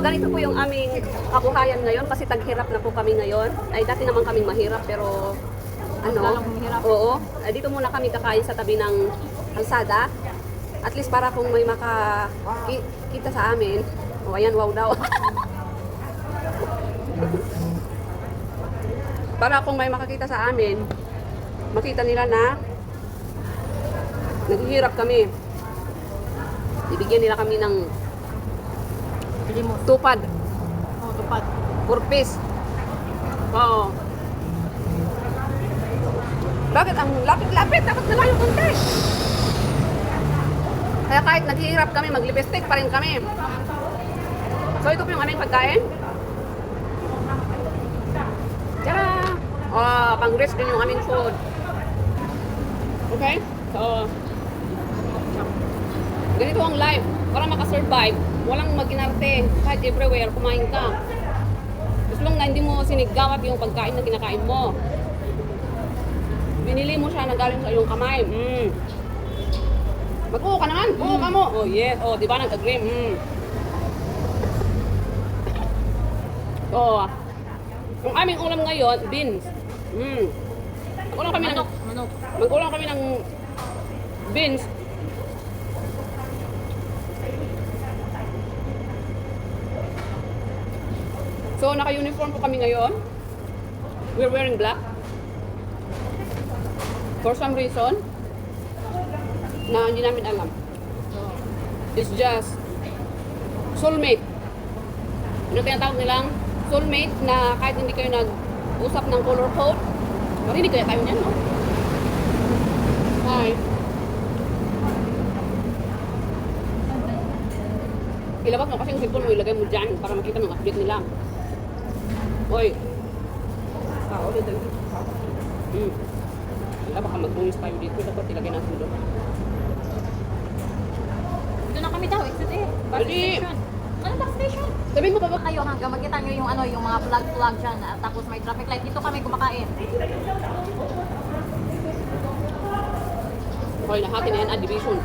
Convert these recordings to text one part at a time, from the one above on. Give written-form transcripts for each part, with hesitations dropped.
ganito po yung aming kabuhayan ngayon kasi taghirap na po kami ngayon. Ay, dati naman kaming mahirap pero oo. Dito muna kami kakain sa tabi ng kalsada. At least para kung may makakita sa amin. O, ayan, wow daw. Para kung may makakita sa amin, makita nila na naghihirap kami. Ibigyan nila kami ng tupad. Oh, tupad. Purpose. Oo. Bakit ang lapit-lapit? Dapat na lang yung konti. Kaya kahit naghihirap kami, maglipstick pa rin kami. So ito po yung aming pagkain. Tara! Oh, pang-rest din yung aming food. Okay? So, ganito ang life. Para makasurvive, walang maginarte. Kahit everywhere, kumain ka. Gusto lang na hindi mo sinigawat yung pagkain na kinakain mo. Binili mo siya na galing sa iyong kamay. Mag-uho ka naman. Uho ka mo. Oh, yes. Oh, di ba nag-agree? So, yung aming ulam ngayon, beans. Mag-ulam kami ng Manok. Mag-ulam kami ng beans. So, naka-uniform po kami ngayon. We're wearing black. For some reason, na hindi namin alam. It's just soulmate. Ano tinatawag nilang soulmate na kahit hindi kayo nag-usap ng color code, marinig kaya tayo niyan, no? Hi. Ilabas mo kasi yung cellphone mo, ilagay mo dyan para makita mo yung update nila. Oy. Ulit ang baka mag-bonus tayo dito. Dapat ilagay natin doon. Ito na kami daw, exit eh. Bus Ready? station. Ano bus station? Sabihin mo pa ba? Kayo hanggang makita nyo yung yung mga flag dyan. Tapos may traffic light. Dito kami kumakain. Okay, nahati na yan, division.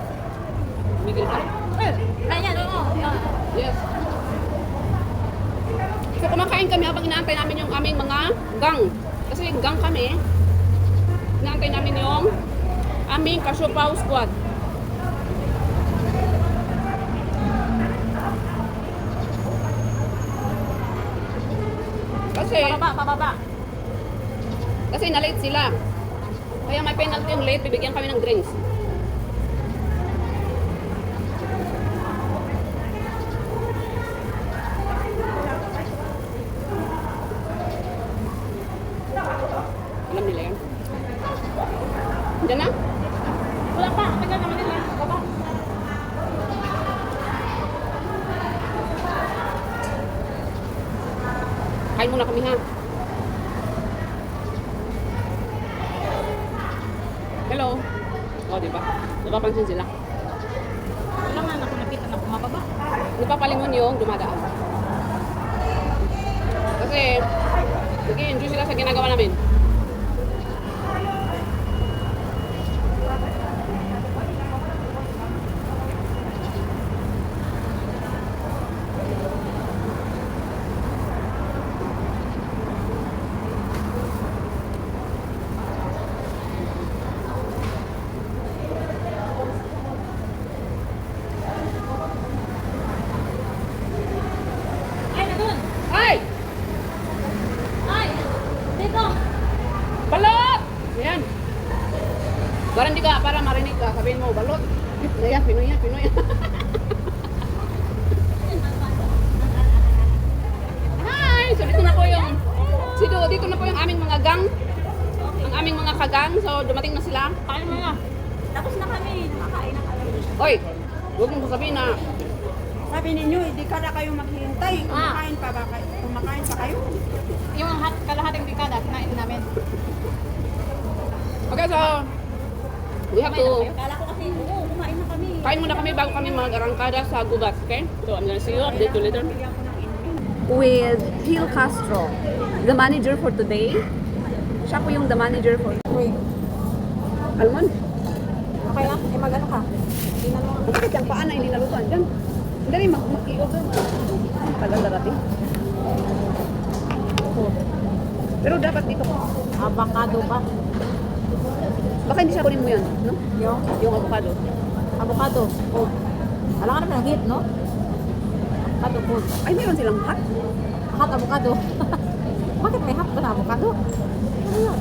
Miguel pa. Kaya oo. Yes. So, kumakain kami habang inaantay namin yung aming mga gang. Kasi gang kami. Inaantay namin yung aming Kasiopaw squad. Kasi, Pababa. kasi na-late sila. Kaya may penalty yung late, bibigyan kami ng drinks. Alam nila yan. Diyan na? Wala pa. Tagal naman nila. Baba. Kain muna kami ha. Hello. O, diba? Napapansin sila. Wala nga ako nakita na bumababa. Napapalingon yung dumadaan. Kasi, nag-i-enjoy sila sa ginagawa namin. Ay, na dun! Ay! Ay! Dito! Balot! Ayan. Para hindi ka, para marinig ka, sabihin mo, balot. Ayan, Pinoy yan, Pinoy yan. Hi! So, dito na po yung, dito na po yung aming mga gang. Ang aming mga kagang. So, dumating na sila. Kain mo na. Tapos na kami. Nakakain na kami. Oy, huwag mong sasabihin na, Sabi ninyo, hindi ka na kayo maghihintay. Kumakain pa ba kayo? Kumakain pa kayo? Yung kalahating dekada, kinain namin. okay, so, we have to, Kala ko kasi, oo, kumain na kami. kain muna kami bago kami mag-arangkada sa gubat, okay? So, I'm gonna see you, update you later. With Gil Castro, the manager for today. Siya po yung the manager for today. Almon, Okay lang? Eh, mag-ano ka? Hindi na lang. ang sakit yung paa na hindi nalutuan dyan. Dali, mag-i-order mo. Tagal darating. Pero dapat dito. Avocado ba? Baka hindi siya kunin mo yan, no? Yung avocado. Avocado. Oh. Alam ka naman ang hit, no? Avocado po. Ay, meron silang hot. Hot avocado. Bakit may hot ba na avocado? Ano yun?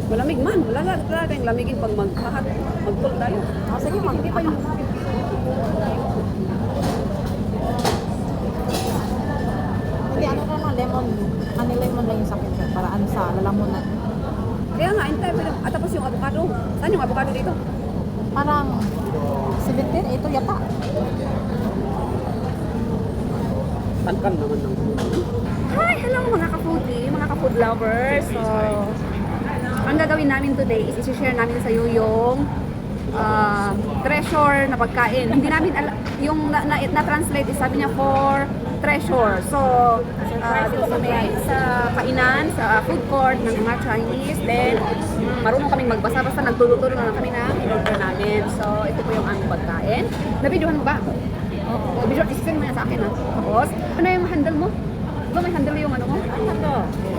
Malamig man. Wala tayong lamigin pag mag-hot. Mag-cool tayo. Oh, sige, Hindi pa yung... Hindi, ano ka naman, lemon. Honey lemon lang yung sakit ko. Para ano sa lalamunan. Kaya nga, hintay. At tapos yung avocado. Saan yung avocado dito? Parang 17, ito yata. Tangkang naman ng... Hi! Hello mga ka-foodie, mga ka-food lovers. So, ang gagawin namin today is isi-share namin sa iyo yung treasure na pagkain. Hindi namin yung na-translate is sabi niya for treasure. So, dito kami sa kainan, sa food court ng mga Chinese. Then, marunong kaming magbasa. Basta nagtuturo na lang kami na in-order namin. So, ito po yung aming pagkain. Nabidyohan mo ba? Oo. Video, isisend mo yan sa akin ha. Tapos, ano yung handle mo? Diba may handle yung ano mo? Ano?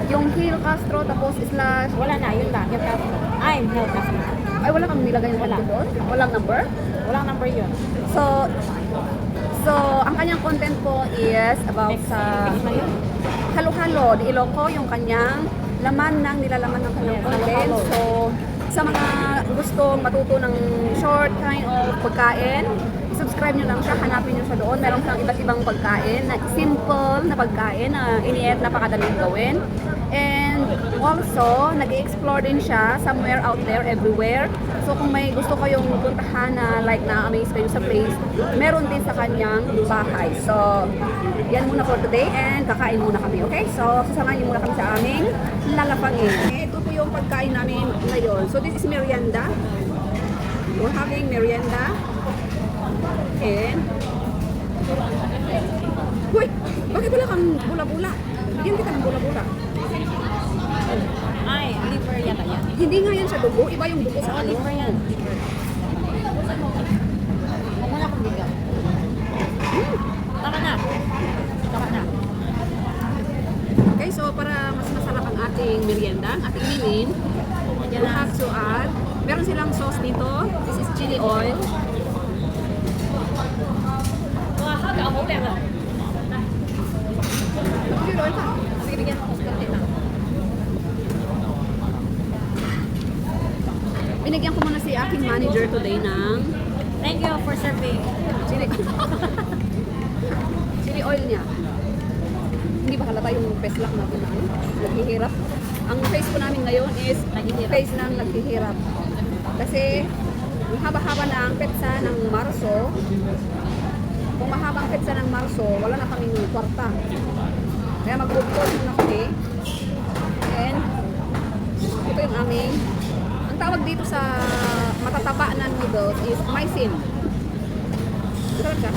Yung Hill Castro, tapos slash... Wala na, yun lang. Hill Castro. Ay, Hill Castro. Ay, wala kang nilagay yung Wala. handle doon? Walang number? Walang number yun. So, ang kanyang content po is about sa Mix na yun. halo-halo, di Ilonggo, yung kanyang laman ng nilalaman ng kanyang Yes, content. halo-halo. So, sa mga gustong matuto ng short kind of pagkain, subscribe nyo lang siya, hanapin nyo siya doon. Meron siyang iba't ibang pagkain, na simple na pagkain na iniit, napakadaling gawin. And also, nag-explore din siya somewhere out there, everywhere. So kung may gusto kayong puntahan na like na-amaze kayo sa place, meron din sa kanyang bahay. So, yan muna for today and kakain muna kami, okay? So, sasamahan niyo muna kami sa aming lalapangin. Ito po yung pagkain namin ngayon. So, this is merienda. We're having merienda. And, Hoy! Bakit wala kang bula-bula? Bigyan kita ng bula-bula. Ay, liver yata yan. Hindi nga yan sa dugo, iba yung dugo sa Oh, ano. liver yan. Liver. Huwag mo na akong bigyan. Tama na. Tama na. Okay, so para mas masarap ang ating merienda, ang ating minin, we have to add, meron silang sauce dito. This is chili oil. Chili oil ka. Sige, bigyan ako. Konti lang. Binigyan ko muna si aking manager today ng Thank you for serving. chili, chili oil niya. Hindi ba halata yung peslak natin na ano? Naghihirap. Ang face po namin ngayon is Naghihirap. face ng naghihirap. Kasi ang haba-haba na ang petsa ng Marso. Kung mahabang petsa ng Marso, wala na kaming kwarta. Kaya mag-food muna kami. And ito yung aming, ang tawag dito sa matataba na noodles is maisin. Sarap siya.